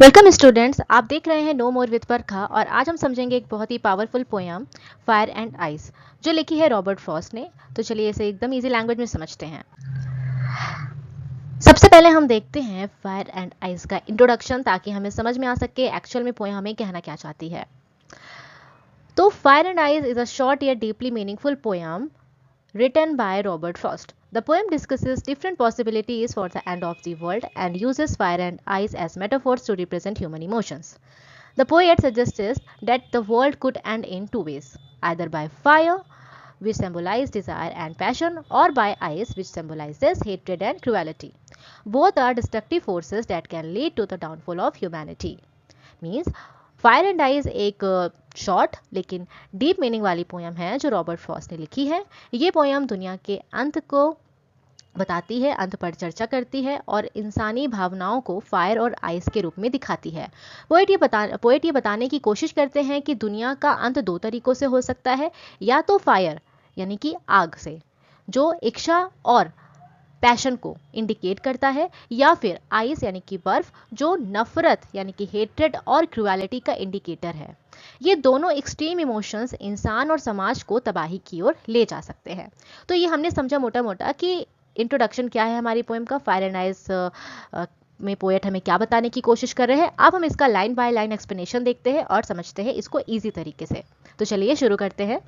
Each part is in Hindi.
वेलकम स्टूडेंट्स, आप देख रहे हैं नो मोर विद बरखा और आज हम समझेंगे एक बहुत ही powerful poem fire and ice जो लिखी है रॉबर्ट फ्रॉस्ट ने। तो चलिए इसे एकदम इजी लैंग्वेज में समझते हैं। सबसे पहले हम देखते हैं फायर एंड आइस का इंट्रोडक्शन ताकि हमें समझ में आ सके एक्चुअल में पोयम हमें कहना क्या चाहती है। तो fire and ice is a short yet deeply meaningful poem written by Robert Frost. The poem discusses different possibilities for the end of the world and uses fire and ice as metaphors to represent human emotions. The poet suggests that the world could end in two ways, either by fire, which symbolizes desire and passion, or by ice, which symbolizes hatred and cruelty. Both are destructive forces that can lead to the downfall of humanity. Means fire and eyes एक शॉर्ट लेकिन डीप मीनिंग वाली पोयम है जो रॉबर्ट फ्रॉस्ट ने लिखी है। ये पोयम दुनिया के अंत को बताती है, अंत पर चर्चा करती है और इंसानी भावनाओं को फायर और आइस के रूप में दिखाती है। पोएट ये बताने की कोशिश करते हैं कि दुनिया का अंत दो तरीकों से हो सकता है, या तो फायर यानी कि आग से जो इच्छा और पैशन को इंडिकेट करता है, या फिर आइस यानी कि बर्फ जो नफरत यानी कि हेट्रेड और क्रुएलिटी का इंडिकेटर है। ये दोनों एक्सट्रीम इमोशंस इंसान और समाज को तबाही की ओर ले जा सकते हैं। तो ये हमने समझा मोटा मोटा कि इंट्रोडक्शन क्या है हमारी पोएम का, फायर एंड आइस में पोएट हमें क्या बताने की कोशिश कर रहे हैं। अब हम इसका लाइन बाय लाइन एक्सप्लेनेशन देखते हैं और समझते हैं इसको ईजी तरीके से। तो चलिए शुरू करते हैं।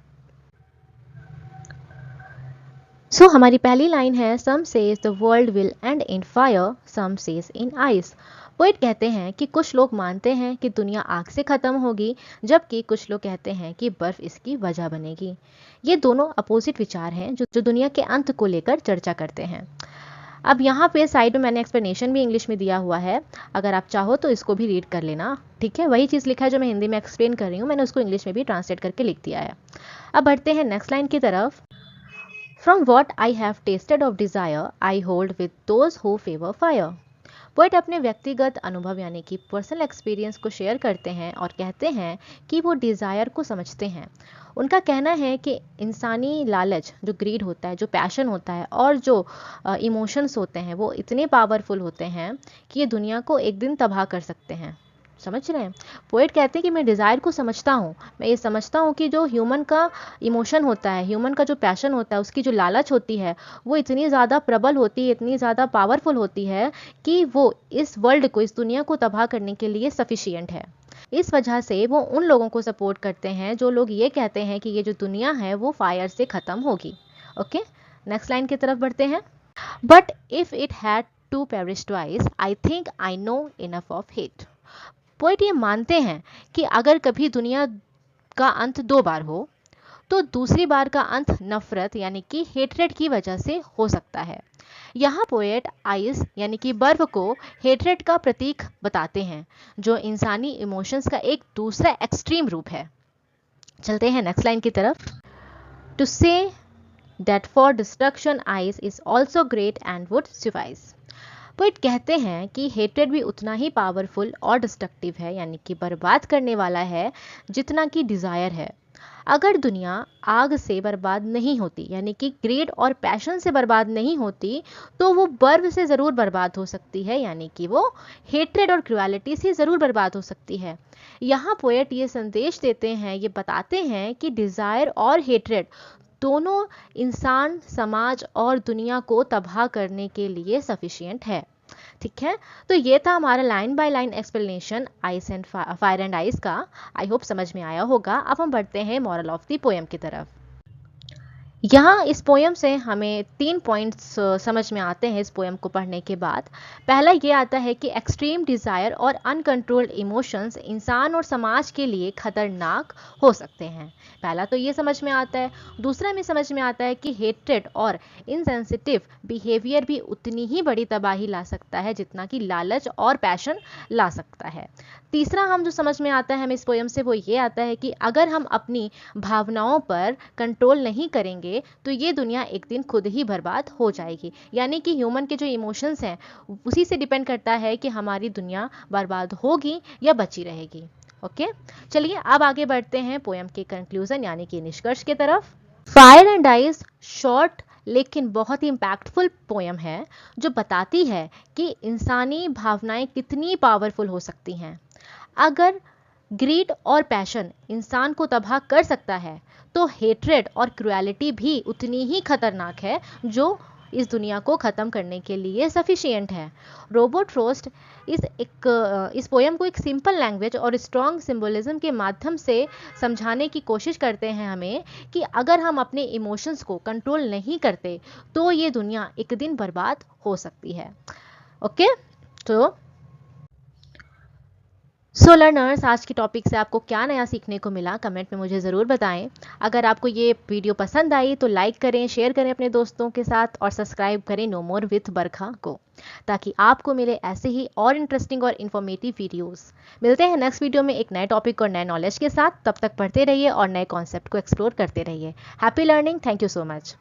सो हमारी पहली लाइन है, some say the world will end in fire, some say in ice. Poet कहते हैं कि कुछ लोग मानते हैं कि दुनिया आग से खत्म होगी, जबकि कुछ लोग कहते हैं कि बर्फ इसकी वजह बनेगी। ये दोनों अपोजिट विचार हैं जो दुनिया के अंत को लेकर चर्चा करते हैं। अब यहाँ पे साइड में मैंने एक्सप्लेनेशन भी इंग्लिश में दिया हुआ है, अगर आप चाहो तो इसको भी रीड कर लेना। ठीक है, वही चीज़ लिखा है जो मैं हिंदी में एक्सप्लेन कर रही हूँ, मैंने उसको इंग्लिश में भी ट्रांसलेट करके लिख दिया है। अब बढ़ते हैं नेक्स्ट लाइन की तरफ। From what I have tasted of desire, I hold with those who favor fire. Poet अपने व्यक्तिगत अनुभव यानी कि पर्सनल एक्सपीरियंस को शेयर करते हैं और कहते हैं कि वो डिज़ायर को समझते हैं। उनका कहना है कि इंसानी लालच, जो ग्रीड होता है, जो पैशन होता है और जो इमोशंस होते हैं, वो इतने पावरफुल होते हैं कि ये दुनिया को एक दिन तबाह कर सकते हैं। समझ रहे हैं? पोएट कहते हैं कि मैं डिज़ायर को समझता हूँ, मैं ये समझता हूँ कि जो ह्यूमन का इमोशन होता है, ह्यूमन का जो पैशन होता है, उसकी जो लालच होती है, वो इतनी ज़्यादा प्रबल होती है, इतनी ज़्यादा पावरफुल होती है कि वो इस वर्ल्ड को, इस दुनिया को तबाह करने के लिए सफिशिएंट है। इस वजह से वो उन लोगों को सपोर्ट करते हैं जो लोग ये कहते हैं कि ये जो दुनिया है वो फायर से ख़त्म होगी। ओके, नेक्स्ट लाइन की तरफ बढ़ते हैं। But if it had to perish twice, I think I know enough of hate. Poet ये मानते हैं कि अगर कभी दुनिया का अंत दो बार हो तो दूसरी बार का अंत नफरत यानी कि हेट्रेड की वजह से हो सकता है। यहाँ पोएट आइस यानी कि बर्फ को हेट्रेड का प्रतीक बताते हैं, जो इंसानी इमोशंस का एक दूसरा एक्सट्रीम रूप है। चलते हैं नेक्स्ट लाइन की तरफ। To say that for destruction ice is also great and would suffice. Poet कहते हैं कि हेट्रेड भी उतना ही पावरफुल और डिस्ट्रक्टिव है, यानी कि बर्बाद करने वाला है, जितना कि डिज़ायर है। अगर दुनिया आग से बर्बाद नहीं होती, यानी कि ग्रीड और पैशन से बर्बाद नहीं होती, तो वो बर्फ से ज़रूर बर्बाद हो सकती है, यानी कि वो हेट्रेड और क्रुएलिटी से ज़रूर बर्बाद हो सकती है। यहाँ पोएट ये संदेश देते हैं, ये बताते हैं कि डिज़ायर और हेट्रेड दोनों इंसान, समाज और दुनिया को तबाह करने के लिए सफिशिएंट है। ठीक है, तो ये था हमारा line by line explanation ice and fire and ice का। आई होप समझ में आया होगा। अब हम बढ़ते हैं मॉरल ऑफ द पोएम की तरफ। यहाँ इस पोएम से हमें 3 पॉइंट्स समझ में आते हैं इस पोएम को पढ़ने के बाद। पहला ये आता है कि एक्सट्रीम डिज़ायर और अनकंट्रोल्ड इमोशंस इंसान और समाज के लिए खतरनाक हो सकते हैं। पहला तो ये समझ में आता है। दूसरा में समझ में आता है कि हेट्रेड और इनसेंसिटिव बिहेवियर भी उतनी ही बड़ी तबाही ला सकता है जितना कि लालच और पैशन ला सकता है। तीसरा हम जो समझ में आता है हमें इस पोएम से, वो ये आता है कि अगर हम अपनी भावनाओं पर कंट्रोल नहीं करेंगे तो ये दुनिया एक दिन खुद ही बर्बाद हो जाएगी। यानी कि ह्यूमन के जो इमोशंस हैं उसी से डिपेंड करता है कि हमारी दुनिया बर्बाद होगी या बची रहेगी। ओके, चलिए अब आगे बढ़ते हैं पोएम के कंक्लूजन यानी कि निष्कर्ष की तरफ। फायर एंड आइस शॉर्ट लेकिन बहुत ही इम्पैक्टफुल पोयम है जो बताती है कि इंसानी भावनाएं कितनी पावरफुल हो सकती हैं। अगर ग्रीड और पैशन इंसान को तबाह कर सकता है तो हेट्रेड और क्रुएलिटी भी उतनी ही खतरनाक है जो इस दुनिया को ख़त्म करने के लिए सफिशिएंट है। रोबोट फ्रोस्ट इस पोयम को एक सिंपल लैंग्वेज और स्ट्रॉन्ग सिंबलिज्म के माध्यम से समझाने की कोशिश करते हैं हमें कि अगर हम अपने इमोशंस को कंट्रोल नहीं करते तो ये दुनिया एक दिन बर्बाद हो सकती है। ओके, तो सो लर्नर्स, आज की टॉपिक से आपको क्या नया सीखने को मिला कमेंट में मुझे ज़रूर बताएं। अगर आपको ये वीडियो पसंद आई तो लाइक करें, शेयर करें अपने दोस्तों के साथ और सब्सक्राइब करें नो मोर विथ बरखा को, ताकि आपको मिले ऐसे ही और इंटरेस्टिंग और इन्फॉर्मेटिव वीडियोस। मिलते हैं नेक्स्ट वीडियो में एक नए टॉपिक और नए नॉलेज के साथ। तब तक पढ़ते रहिए और नए कॉन्सेप्ट को एक्सप्लोर करते रहिए। Happy learning. Thank you so much.